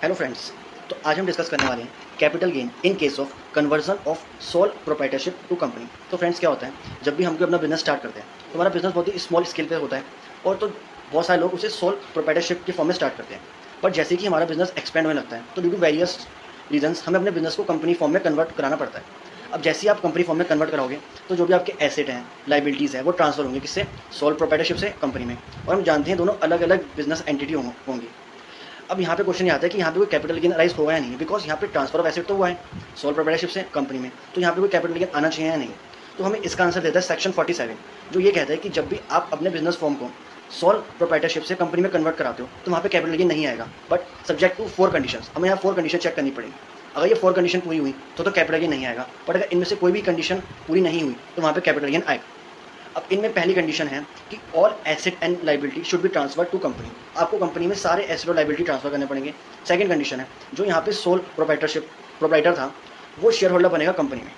Hello friends. तो आज हम डिस्कस करने वाले हैं capital gain in case of conversion of sole proprietorship to company. तो फ्रेंड्स क्या होता है, जब भी हम कोई अपना बिजनेस स्टार्ट करते हैं तो हमारा बिजनेस बहुत ही स्मॉल स्केल पे होता है और तो बहुत सारे लोग उसे सोल प्रोप्राइटरशिप के फॉर्म में स्टार्ट करते हैं। पर जैसे कि हमारा बिजनेस एक्सपेंड होने लगता है तो ड्यू टू वेरियस रीजंस हमें अपने बिजनेस को कंपनी फॉर्म में कन्वर्ट कराना पड़ता है। अब जैसे ही आप कंपनी फॉर्म में कन्वर्ट कराओगे तो जो भी आपके एसेट हैं, लाइबिलिटीज़ है, वो ट्रांसफर होंगे किससे, सोल प्रोप्राइटरशिप से कंपनी में। और हम जानते हैं दोनों अलग अलग बिजनेस एंटिटी होंगी। अब यहाँ पे क्वेश्चन ये आता है कि यहाँ पे कोई कैपिटल गेन राइज होगा या नहीं, बिकॉज यहाँ पे ट्रांसफर ऑफ एसेट तो हुआ है सोल प्रोप्राइटरशिप से कंपनी में, तो यहाँ पे कोई कैपिटल गेन आना चाहिए या नहीं। तो हमें इसका आंसर देता है सेक्शन 47, जो ये कहता है कि जब भी आप अपने बिजनेस फॉर्म को सोल प्रोप्राइटरशिप से कंपनी में कन्वर्ट कराते हो तो वहाँ पे कैपिटल गेन नहीं आएगा, बट सब्जेक्ट टू 4 कंडीशंस। हमें यहाँ 4 कंडीशन चेक करनी पड़ेगी। अगर ये 4 कंडीशन पूरी हुई तो कैपिटल गेन नहीं आएगा, बट अगर इनमें से कोई भी कंडीशन पूरी नहीं हुई तो वहाँ पे कैपिटल गेन आएगा। अब इनमें पहली कंडीशन है कि all asset and liability should be transfer to company. आपको कंपनी में सारे एसेट और लाइबिलिटी ट्रांसफर करने पड़ेंगे। सेकंड कंडीशन है, जो यहाँ पे सोल प्रोप्राइटर था वो शेयर होल्डर बनेगा कंपनी में।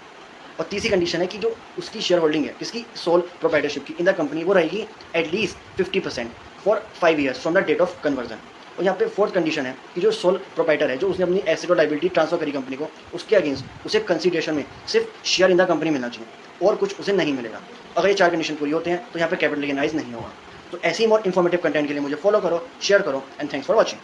और तीसरी कंडीशन है कि जो उसकी शेयर होल्डिंग है किसकी, सोल प्रोप्राइटरशिप की, इन द कंपनी, वो रहेगी at least 50% for 5 years from the date of conversion. और यहाँ पे फोर्थ कंडीशन है कि जो सोल प्रोप्राइटर है, जो उसने अपनी एसेट और लाइबिलिटी ट्रांसफर करी कंपनी को, उसके अगेंस्ट उसे कंसिडरेशन में सिर्फ शेयर इन द कंपनी मिलना चाहिए और कुछ उसे नहीं मिलेगा। अगर ये 4 कंडीशन पूरी होते हैं तो यहाँ पे कैपिटल गेन राइज नहीं होगा। तो ऐसे ही और इन्फॉर्मेटिव कंटेंट के लिए मुझे फॉलो करो, शेयर करो, एंड थैंक्स फॉर वॉचिंग।